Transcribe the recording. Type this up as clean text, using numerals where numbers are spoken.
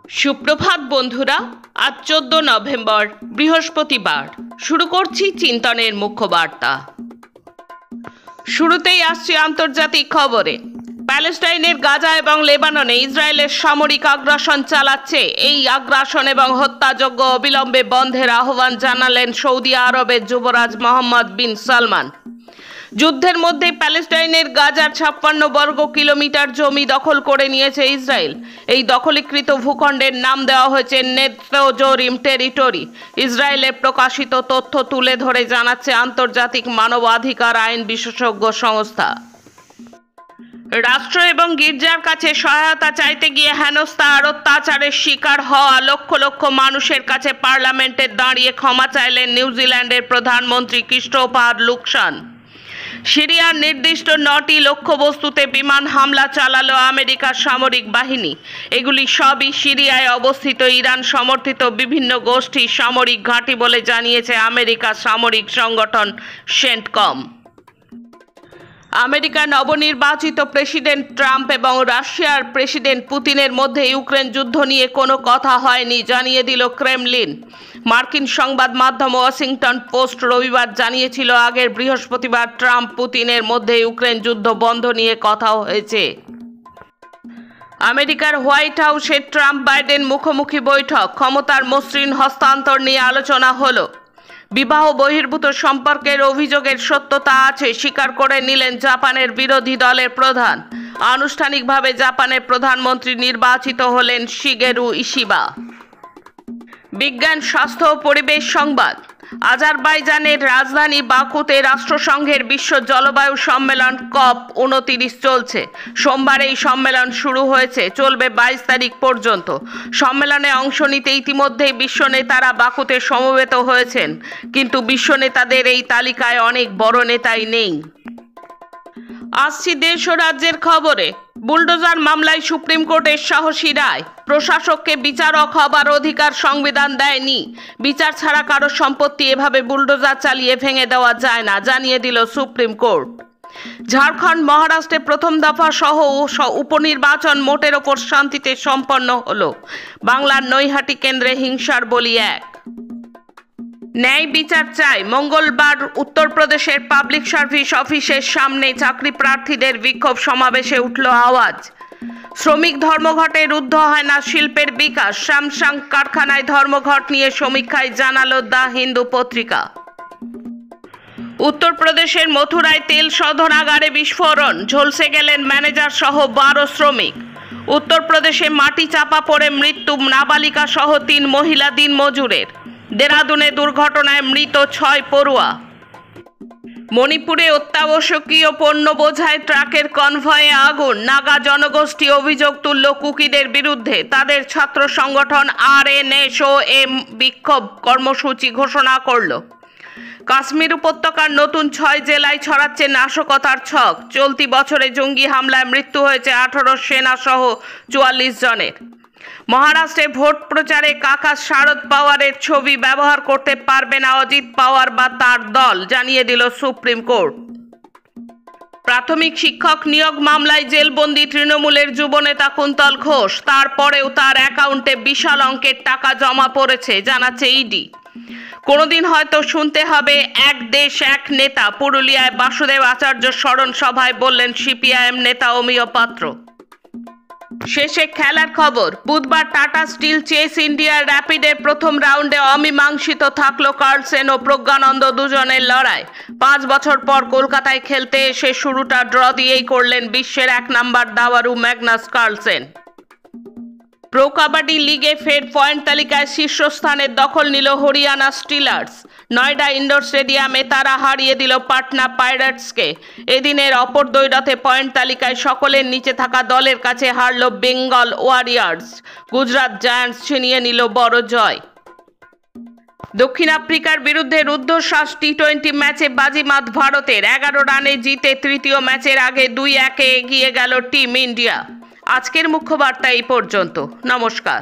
সুপ্রভাত বন্ধুরা, আজ 14 নভেম্বর বৃহস্পতিবার। শুরু করছি চিন্তনের মুখ্য বার্তা। শুরুতেই আসছে আন্তর্জাতিক খবরে। প্যালেস্টাইনের গাজা এবং লেবাননে ইসরায়েলের সামরিক আগ্রাসন চালাচ্ছে। এই আগ্রাসন এবং হত্যাযজ্ঞ অবিলম্বে বন্ধের আহ্বান জানালেন সৌদি আরবের যুবরাজ মোহাম্মদ বিন সালমান। যুদ্ধের মধ্যে প্যালেস্টাইনের গাজার 56 বর্গ কিলোমিটার জমি দখল করে নিয়েছে ইসরায়েল। এই দখলীকৃত ভূখণ্ডের নাম দেওয়া হয়েছে নেতজোরিম টেরিটরি। ইসরায়েলের প্রকাশিত তথ্য তুলে ধরে জানাচ্ছে আন্তর্জাতিক মানবাধিকার আইন বিশেষজ্ঞ সংস্থা। রাষ্ট্র এবং গির্জার কাছে সহায়তা চাইতে গিয়ে হেনস্থা আর অত্যাচারের শিকার হওয়া লক্ষ লক্ষ মানুষের কাছে পার্লামেন্টে দাঁড়িয়ে ক্ষমা চাইলেন নিউজিল্যান্ডের প্রধানমন্ত্রী ক্রিস্টোফার লুকসান। সিরিয়ার নির্দিষ্ট 9টি লক্ষ্যবস্তুতে বিমান হামলা চালালো আমেরিকার সামরিক বাহিনী। এগুলি সবই সিরিয়ায় অবস্থিত ইরান সমর্থিত বিভিন্ন গোষ্ঠীর সামরিক ঘাঁটি বলে জানিয়েছে আমেরিকার সামরিক সংগঠন সেন্টকম। আমেরিকার নবনির্বাচিত প্রেসিডেন্ট ট্রাম্প এবং রাশিয়ার প্রেসিডেন্ট পুতিনের মধ্যে ইউক্রেন যুদ্ধ নিয়ে কোনো কথা হয়নি জানিয়ে দিল ক্রেমলিন। মার্কিন সংবাদ মাধ্যম ওয়াশিংটন পোস্ট রবিবার জানিয়েছিল, আগের বৃহস্পতিবার ট্রাম্প পুতিনের মধ্যে ইউক্রেন যুদ্ধ বন্ধ নিয়ে কথা হয়েছে। আমেরিকার হোয়াইট হাউসে ট্রাম্প বাইডেন মুখোমুখি বৈঠক, ক্ষমতার মসৃণ হস্তান্তর নিয়ে আলোচনা হলো। বিবাহ বহির্ভূত সম্পর্কের অভিযোগের সত্যতা আছে স্বীকার করে নিলেন জাপানের বিরোধী দলের প্রধান। আনুষ্ঠানিকভাবে জাপানের প্রধানমন্ত্রী নির্বাচিত হলেন শিগেরু ইশিবা। বিজ্ঞান, স্বাস্থ্য ও পরিবেশ সংবাদ। আজারবাইজানের রাজধানী বাকুতে রাষ্ট্রসংঘের বিশ্ব জলবায়ু সম্মেলন COP29 চলছে। সোমবার এই সম্মেলন শুরু হয়েছে, চলবে 22 তারিখ পর্যন্ত। সম্মেলনে অংশ নিতে ইতিমধ্যেই বিশ্ব নেতারা বাকুতে সমবেত হয়েছেন, কিন্তু বিশ্ব নেতাদের এই তালিকায় অনেক বড় নেতাই নেই। আসছি দেশ ও রাজ্যের খবরে। বুলডোজার মামলায় সুপ্রিম কোর্টের সাহসী রায়। প্রশাসককে বিচারক হবার অধিকার সংবিধান দেয়নি। বিচার ছাড়া কারো সম্পত্তি এভাবে বুলডোজার চালিয়ে ভেঙে দেওয়া যায় না, জানিয়ে দিল সুপ্রিম কোর্ট। ঝাড়খণ্ড, মহারাষ্ট্রে প্রথম দফা সহ উপনির্বাচন মোটের ওপর শান্তিতে সম্পন্ন হলো। বাংলার নৈহাটি কেন্দ্রে হিংসার বলি 1। ন্যায় বিচার চাই। মঙ্গলবার উত্তরপ্রদেশের পাবলিক সার্ভিস অফিসের সামনে চাকরি প্রার্থীদের বিক্ষোভ সমাবেশে উঠল আওয়াজ। শ্রমিক ধর্মঘটে রুদ্ধ হয় না শিল্পের বিকাশ। স্যামসাং কারখানায় ধর্মঘট নিয়ে সমীক্ষায় জানালো দ্য হিন্দু পত্রিকা। উত্তরপ্রদেশের মথুরায় তেল শোধনাগারে বিস্ফোরণ, ঝলসে গেলেন ম্যানেজার সহ 12 শ্রমিক। উত্তরপ্রদেশে মাটি চাপা পড়ে মৃত্যু নাবালিকা সহ 3 মহিলা দিনমজুরের। দেরাদুনে দুর্ঘটনায় মৃত 6 পড়ুয়া। মণিপুরে অত্যাবশ্যকীয় পণ্য বোঝায় ট্রাকের কনভয়ে আগুন। নাগা জনগোষ্ঠী অভিযোগ তুলল কুকিদের বিরুদ্ধে। তাদের ছাত্র সংগঠন RNSOM বিক্ষোভ কর্মসূচি ঘোষণা করল। কাশ্মীর উপত্যকার নতুন 6 জেলায় ছড়াচ্ছে নাশকতার ছক। চলতি বছরে জঙ্গি হামলায় মৃত্যু হয়েছে 18 সেনা সহ 44 জনের। মহারাষ্ট্রে ভোট প্রচারে কাকা শারদ পাওয়ারের ছবি ব্যবহার করতে পারবে না অজিত পাওয়ার বা তার দল, জানিয়ে দিল সুপ্রিম কোর্ট। প্রাথমিক শিক্ষক নিয়োগ মামলায় জেলবন্দি তৃণমূলের যুবনেতা কুন্তল ঘোষ। তারপরেও তার অ্যাকাউন্টে বিশাল অঙ্কের টাকা জমা পড়েছে, জানাচ্ছে ইডি। কোনোদিন হয়তো শুনতে হবে এক দেশ এক নেতা। পুরুলিয়ায় বাসুদেব আচার্য স্মরণ সভায় বললেন সিপিআইএম নেতা অমিয় পাত্র। শেষে খেলার খবর। বুধবার টাটা স্টিল চেস ইন্ডিয়া র্যাপিডের প্রথম রাউন্ডে অমীমাংসিত থাকলো কার্লসেন ও প্রজ্ঞানন্দ দুজনের লড়াই। 5 বছর পর কলকাতায় খেলতে এসে শুরুটা ড্র দিয়েই করলেন বিশ্বের 1 নম্বর দাবাড়ু ম্যাগনাস কার্লসেন। প্রো কাবাডি লিগে ফের পয়েন্ট তালিকায় শীর্ষস্থানের দখল নিল হরিয়ানা স্টিলার্স। নয়ডা ইন্ডোর স্টেডিয়ামে তারা হারিয়ে দিল পাটনা পাইরেটসকে। এদিনের অপর দ্বৈরথে পয়েন্ট তালিকায় সকলের নিচে থাকা দলের কাছে হারল বেঙ্গল ওয়ারিয়ার্স। গুজরাট জায়ান্টস ছিনিয়ে নিল বড় জয়। দক্ষিণ আফ্রিকার বিরুদ্ধে রুদ্ধশ্বাস টি-20 ম্যাচে বাজিমাত ভারতের। 11 রানে জিতে তৃতীয় ম্যাচের আগে 2-1 এগিয়ে গেল টিম ইন্ডিয়া। আজকের মুখ্য বার্তা এই পর্যন্ত। নমস্কার।